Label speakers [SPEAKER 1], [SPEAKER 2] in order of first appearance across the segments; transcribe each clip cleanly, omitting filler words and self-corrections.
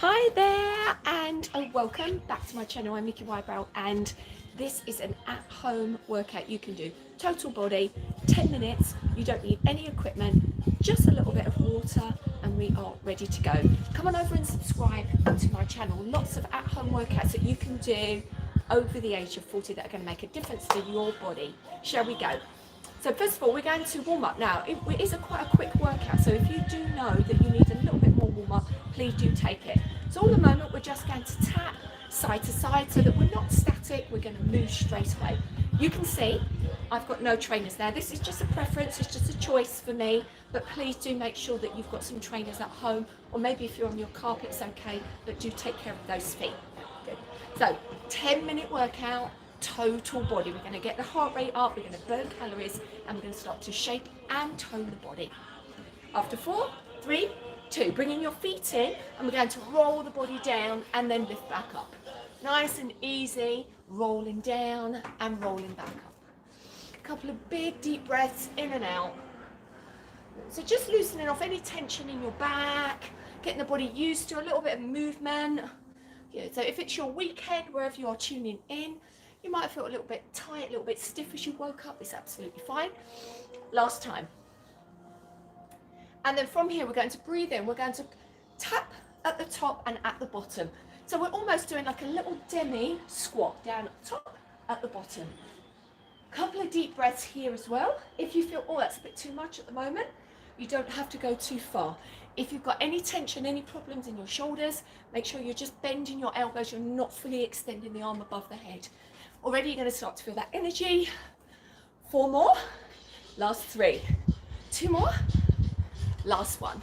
[SPEAKER 1] Hi there and welcome back to my channel. I'm Nikki Wybrow and this is an at-home workout you can do. Total body, 10 minutes, you don't need any equipment, just a little bit of water and we are ready to go. Come on over and subscribe to my channel. Lots of at-home workouts that you can do over the age of 40 that are going to make a difference to your body. Shall we go? So first of all, we're going to warm up now. It is quite a quick workout, so if you do know that you need a little bit more warm up, please do take it. So all the moment, we're just going to tap side to side so that we're not static, we're going to move straight away. You can see I've got no trainers there. This is just a preference, it's just a choice for me, but please do make sure that you've got some trainers at home, or maybe if you're on your carpet, it's okay, but do take care of those feet. Good. So 10-minute workout. Total body. We're going to get the heart rate up, we're going to burn calories, and we're going to start to shape and tone the body. After 4, 3, 2, bringing your feet in, and we're going to roll the body down and then lift back up. Nice and easy, rolling down and rolling back up. A couple of big deep breaths in and out. So just loosening off any tension in your back, getting the body used to a little bit of movement. Yeah, so if it's your weekend, wherever you are tuning in, you might feel a little bit tight, a little bit stiff as you woke up. It's absolutely fine. Last time. And then from here, we're going to breathe in. We're going to tap at the top and at the bottom. So we're almost doing like a little demi squat down at the top, at the bottom. A couple of deep breaths here as well. If you feel, oh, that's a bit too much at the moment, you don't have to go too far. If you've got any tension, any problems in your shoulders, make sure you're just bending your elbows. You're not fully extending the arm above the head. Already you're going to start to feel that energy. 4 more. Last 3. 2 more. Last 1.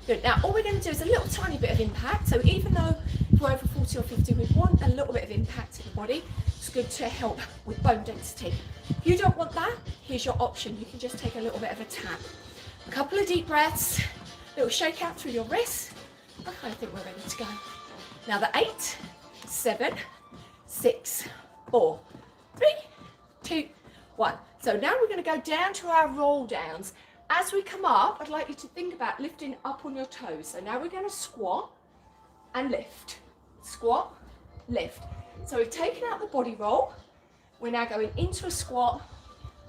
[SPEAKER 1] Good. Now all we're going to do is a little tiny bit of impact. So even though we're over 40 or 50, we want a little bit of impact in the body. It's good to help with bone density. If you don't want that, here's your option. You can just take a little bit of a tap. A couple of deep breaths. Little shake out through your wrists. I kind of think we're ready to go. Now the 8, 7, 6, 4, 3, 2, 1. So now we're going to go down to our roll downs. As we come up, I'd like you to think about lifting up on your toes. So now we're going to squat and lift. Squat, lift. So we've taken out the body roll. We're now going into a squat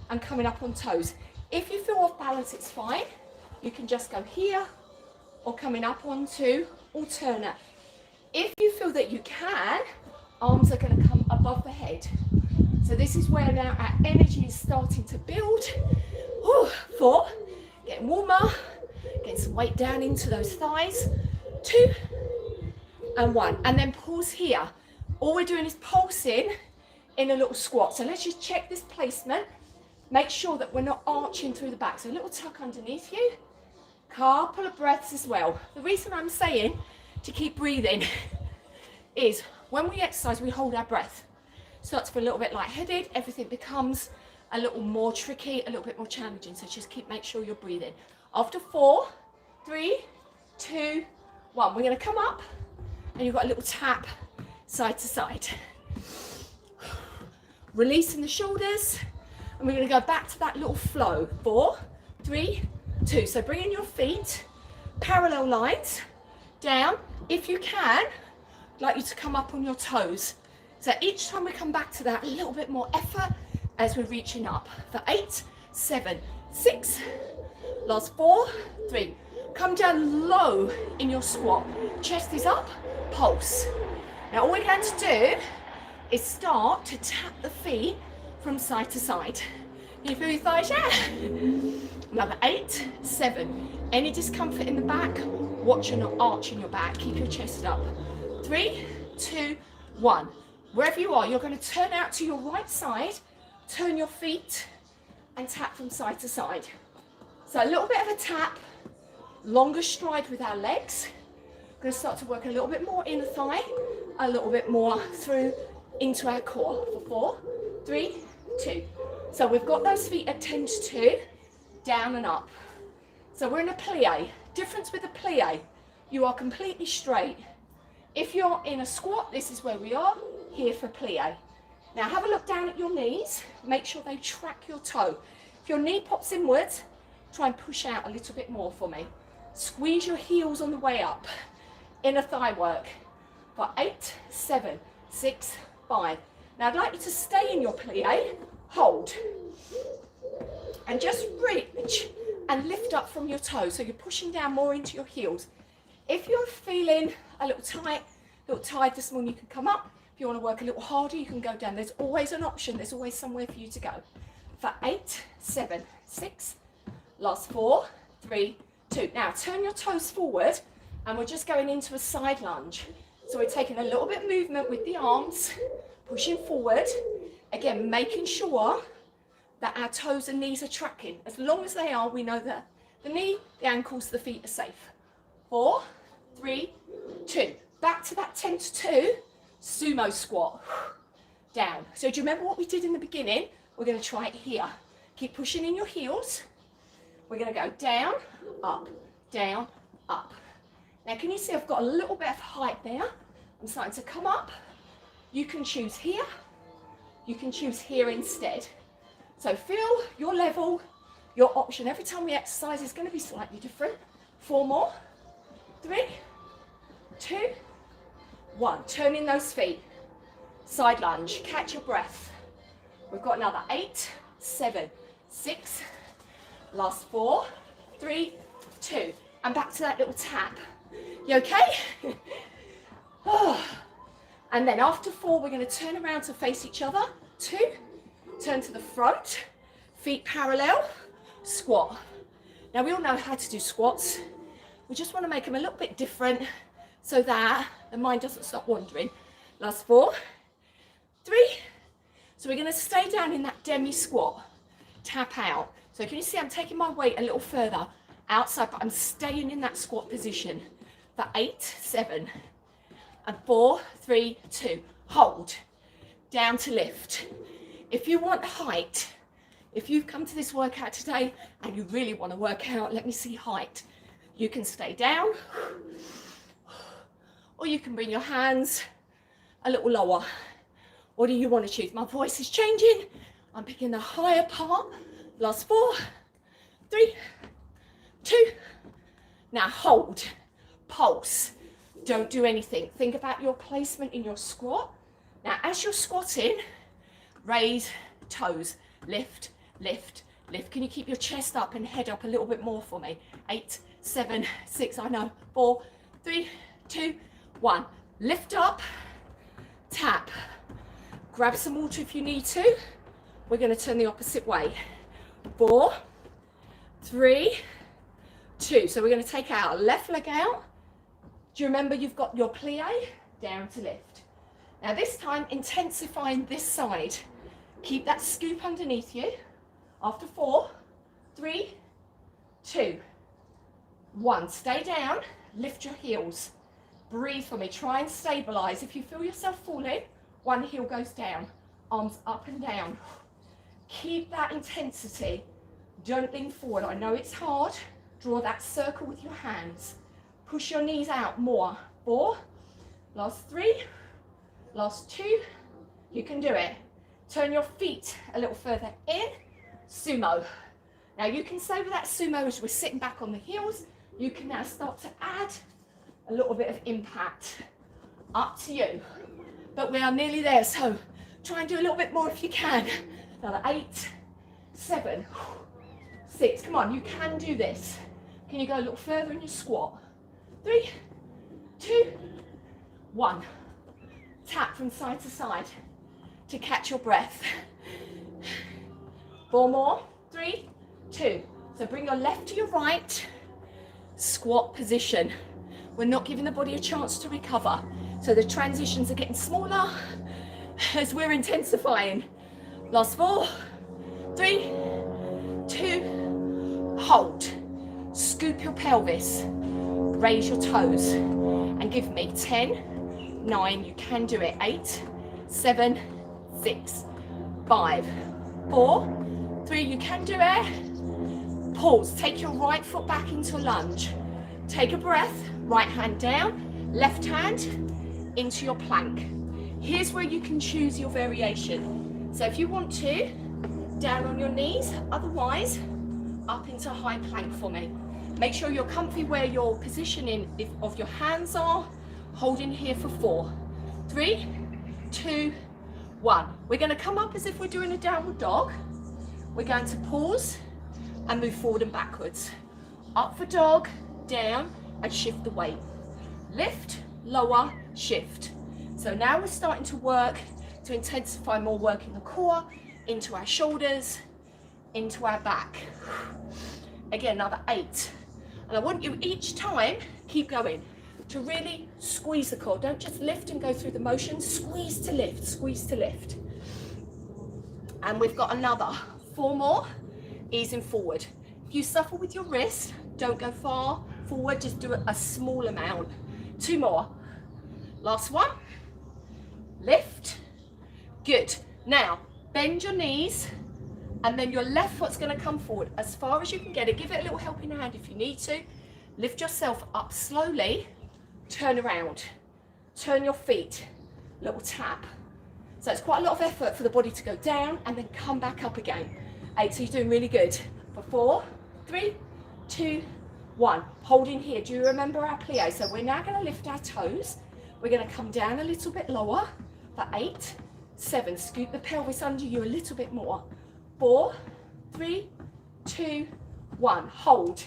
[SPEAKER 1] and coming up on toes. If you feel off balance, it's fine. You can just go here or coming up onto alternate. If you feel that you can, arms are going to come above the head. So this is where now our energy is starting to build. 4, getting warmer, getting some weight down into those thighs. 2 and 1, and then pause here. All we're doing is pulsing in a little squat. So let's just check this placement. Make sure that we're not arching through the back. So a little tuck underneath you. Couple of breaths as well. The reason I'm saying to keep breathing is when we exercise, we hold our breath. Start to feel a little bit lightheaded. Everything becomes a little more tricky, a little bit more challenging. So just make sure you're breathing. After 4, 3, 2, 1. We're going to come up and you've got a little tap side to side. Releasing the shoulders. And we're going to go back to that little flow. 4, 3, 2. So bringing your feet, parallel lines, down. If you can, I'd like you to come up on your toes. So each time we come back to that, a little bit more effort as we're reaching up. For 8, 7, 6, last 4, 3. Come down low in your squat. Chest is up, pulse. Now all we're going to do is start to tap the feet from side to side. Can you feel your thighs? Yeah. Another 8, 7. Any discomfort in the back, watch you're not arching your back. Keep your chest up. 3, 2, 1. Wherever you are, you're going to turn out to your right side, turn your feet and tap from side to side. So a little bit of a tap, longer stride with our legs. We're going to start to work a little bit more inner thigh, a little bit more through into our core. For 4, 3, 2. So we've got those feet at 10 to 2, down and up. So we're in a plie. Difference with a plie, you are completely straight. If you're in a squat, this is where we are, here for plie. Now have a look down at your knees, make sure they track your toe. If your knee pops inwards, try and push out a little bit more for me. Squeeze your heels on the way up. inner thigh work for 8, 7, 6, 5. Now I'd like you to stay in your plie, hold, and just reach and lift up from your toes. So you're pushing down more into your heels. If you're feeling a little tired this morning, you can come up. If you want to work a little harder, you can go down. There's always an option. There's always somewhere for you to go. For 8, 7, 6, last 4, 3, 2. Now turn your toes forward and we're just going into a side lunge. So we're taking a little bit of movement with the arms, pushing forward. Again, making sure that our toes and knees are tracking. As long as they are, we know that the knee, the ankles, the feet are safe. 4, 3, 2. Back to that 10 to 2 sumo squat. Down. So do you remember what we did in the beginning? We're going to try it here. Keep pushing in your heels. We're going to go down, up, down, up. Now can you see I've got a little bit of height there? I'm starting to come up. You can choose here. You can choose here instead. So feel your level, your option. Every time we exercise is going to be slightly different. 4 more. 3, 2, 1. Turn in those feet. Side lunge. Catch your breath. We've got another 8, 7, 6. Last 4, 3, 2. And back to that little tap. You okay? Oh. And then after 4, we're going to turn around to face each other. 2. Turn to the front. Feet parallel. Squat. Now we all know how to do squats. We just want to make them a little bit different so that the mind doesn't stop wandering. Last 4, 3. So we're going to stay down in that demi squat. Tap out. So can you see I'm taking my weight a little further outside, but I'm staying in that squat position for 8, 7, and 4, 3, 2. Hold. Down to lift. If you want height, if you've come to this workout today and you really want to work out, let me see height. You can stay down, or you can bring your hands a little lower. What do you want to choose? My voice is changing. I'm picking the higher part. Last 4, 3, 2. Now hold, pulse. Don't do anything. Think about your placement in your squat. Now as you're squatting, raise toes, lift, lift, lift. Can you keep your chest up and head up a little bit more for me? 8, 7, 6, I know. 4, 3, 2, 1. Lift up, tap. Grab some water if you need to. We're going to turn the opposite way. 4, 3, 2. So we're going to take our left leg out. Do you remember you've got your plie? Down to lift. Now this time, intensifying this side. Keep that scoop underneath you. After 4, 3, 2, 1. Stay down. Lift your heels. Breathe for me. Try and stabilize. If you feel yourself falling, one heel goes down. Arms up and down. Keep that intensity. Don't lean forward. I know it's hard. Draw that circle with your hands. Push your knees out more. 4, last 3, last 2. You can do it. Turn your feet a little further in. Sumo. Now you can stay with that sumo as we're sitting back on the heels. You can now start to add a little bit of impact. Up to you. But we are nearly there, so try and do a little bit more if you can. Another 8, 7, 6. Come on, you can do this. Can you go a little further in your squat? 3, 2, 1. Tap from side to side to catch your breath. 4 more. 3, 2. So bring your left to your right. Squat position. We're not giving the body a chance to recover. So the transitions are getting smaller as we're intensifying. Last 4, 3, 2, hold. Scoop your pelvis. Raise your toes. And give me 10, 9, you can do it. 8, 7, 6, 5, 4, 3, you can do it. Pause. Take your right foot back into a lunge. Take a breath. Right hand down. Left hand into your plank. Here's where you can choose your variation. So if you want to, down on your knees, otherwise up into high plank for me. Make sure you're comfy where your positioning of your hands are. Holding here for 4, 3, 2, 1. We're going to come up as if we're doing a downward dog. We're going to pause and move forward and backwards. Up for dog, down, and shift the weight. Lift, lower, shift. So now we're starting to work to intensify more work in the core, into our shoulders, into our back. Again, another 8. And I want you each time, keep going, to really squeeze the core. Don't just lift and go through the motion. Squeeze to lift, squeeze to lift. And we've got another 4 more, easing forward. If you suffer with your wrist, don't go far forward, just do a small amount. 2 more. Last one. Lift. Good. Now, bend your knees, and then your left foot's going to come forward as far as you can get it. Give it a little helping hand if you need to. Lift yourself up slowly. Turn around. Turn your feet. Little tap. So it's quite a lot of effort for the body to go down and then come back up again. 8, so you're doing really good. For 4, 3, 2, 1. Holding here. Do you remember our plie? So we're now going to lift our toes. We're going to come down a little bit lower. For 8, 7. Scoot the pelvis under you a little bit more. 4, 3, 2, 1. Hold.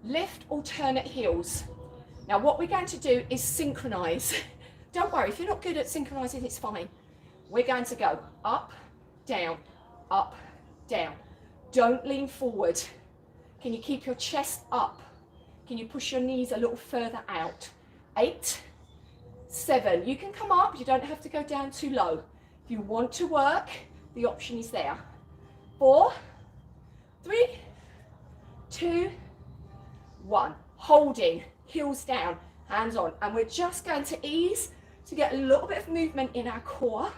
[SPEAKER 1] Lift alternate heels. Now what we're going to do is synchronize. Don't worry, if you're not good at synchronizing, it's fine. We're going to go up, down, up, down. Don't lean forward. Can you keep your chest up? Can you push your knees a little further out? 8, 7. You can come up, you don't have to go down too low. If you want to work, the option is there. 4, 3, 2, 1. Holding, heels down, hands on. And we're just going to ease to get a little bit of movement in our core.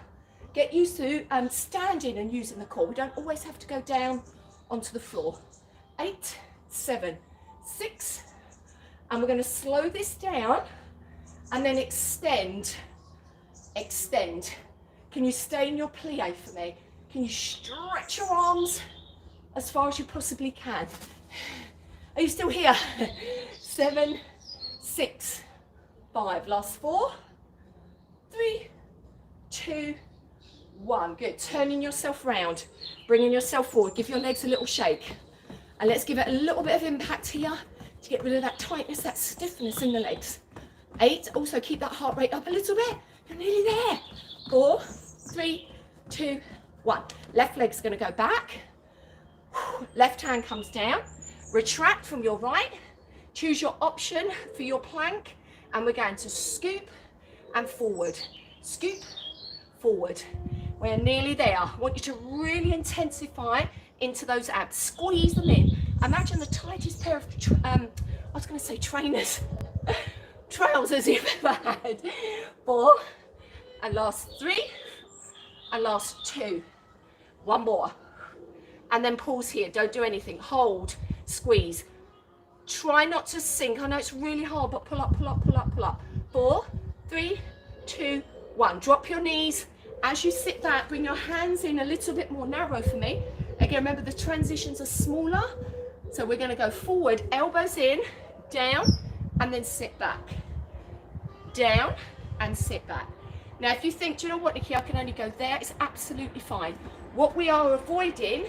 [SPEAKER 1] Get used to standing and using the core. We don't always have to go down onto the floor. 8, 7, 6. And we're going to slow this down and then extend, extend. Can you stay in your plie for me? Can you stretch your arms as far as you possibly can? Are you still here? 7, 6, 5. Last 4, 3, 2, 1. Good. Turning yourself round, bringing yourself forward. Give your legs a little shake. And let's give it a little bit of impact here to get rid of that tightness, that stiffness in the legs. 8. Also keep that heart rate up a little bit. You're nearly there. 4, 3, 2, 1. Left leg's going to go back. Left hand comes down. Retract from your right. Choose your option for your plank. And we're going to scoop and forward. Scoop, forward. We're nearly there. I want you to really intensify into those abs. Squeeze them in. Imagine the tightest pair of, I was going to say trainers, trousers you've ever had. 4, and last 3, and last 2. 1 more. And then pause here. Don't do anything. Hold, squeeze. Try not to sink. I know it's really hard, but pull up, pull up, pull up, pull up. 4, 3, 2, 1. Drop your knees. As you sit back, bring your hands in a little bit more narrow for me. Again, remember the transitions are smaller. So we're going to go forward, elbows in, down, and then sit back. Down and sit back. Now, if you think, do you know what, Nikki, I can only go there, it's absolutely fine. What we are avoiding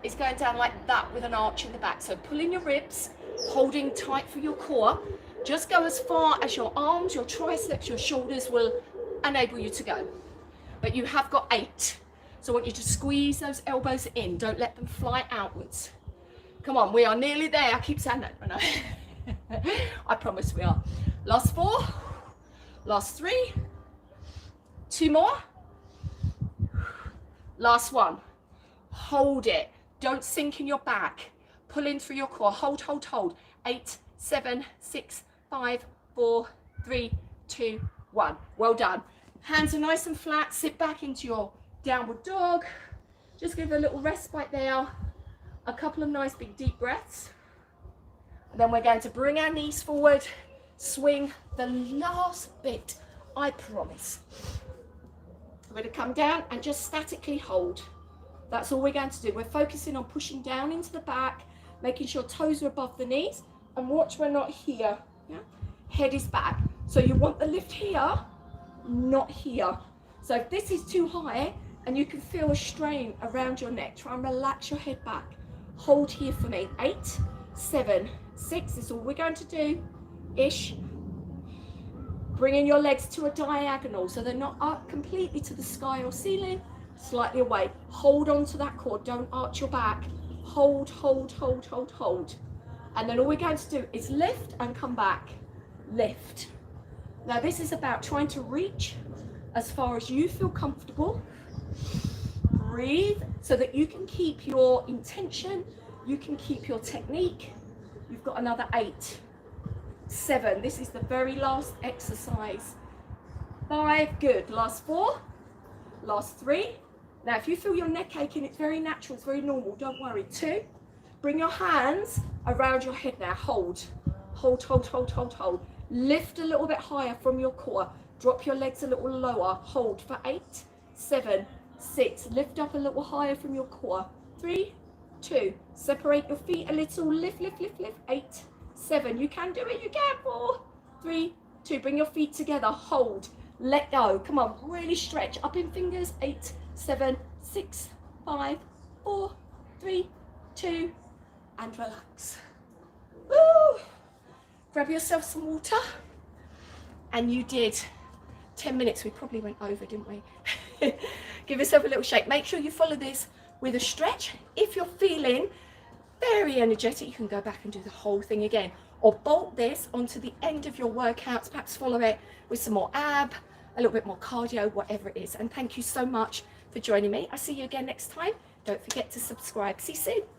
[SPEAKER 1] is going down like that with an arch in the back. So pulling your ribs, holding tight for your core. Just go as far as your arms, your triceps, your shoulders will enable you to go. But you have got 8. So I want you to squeeze those elbows in. Don't let them fly outwards. Come on, we are nearly there. I keep saying that, but no. I promise we are. Last 4. Last 3. 2 more. Last 1. Hold it. Don't sink in your back. Pull in through your core. Hold, hold, hold. 8, 7, 6, 5, 4, 3, 2, 1. Well done. Hands are nice and flat. Sit back into your downward dog. Just give a little respite there. A couple of nice big deep breaths. And then we're going to bring our knees forward. Swing the last bit, I promise. We're going to come down and just statically hold. That's all we're going to do. We're focusing on pushing down into the back, making sure toes are above the knees, and watch we're not here. Yeah? Head is back. So you want the lift here, not here. So if this is too high and you can feel a strain around your neck, try and relax your head back. Hold here for me. 8, 7, 6 is all we're going to do. Ish. Bringing your legs to a diagonal so they're not up completely to the sky or ceiling, slightly away. Hold on to that cord, don't arch your back. Hold, hold, hold, hold, hold. And then all we're going to do is lift and come back. Lift. Now this is about trying to reach as far as you feel comfortable. Breathe so that you can keep your intention, you can keep your technique. You've got another 8, 7, this is the very last exercise. 5, good, last 4, last 3. Now if you feel your neck aching, it's very natural, it's very normal, don't worry. 2, bring your hands around your head now, hold, hold, hold, hold, hold, hold. Lift a little bit higher from your core, drop your legs a little lower, hold for 8, 7, 6, lift up a little higher from your core. 3, 2, separate your feet a little, lift, lift, lift, lift. 8, 7, you can do it, you can. 4, 3, 2, bring your feet together, hold, let go, come on, really stretch, up in fingers. 8, 7, 6, 5, 4, 3, 2, and relax. Woo! Grab yourself some water. And you did 10 minutes, we probably went over, didn't we? Give yourself a little shake. Make sure you follow this with a stretch. If you're feeling very energetic, you can go back and do the whole thing again, or bolt this onto the end of your workouts. Perhaps follow it with some more ab, a little bit more cardio, whatever it is. And thank you so much for joining me. I'll see you again next time. Don't forget to subscribe. See you soon.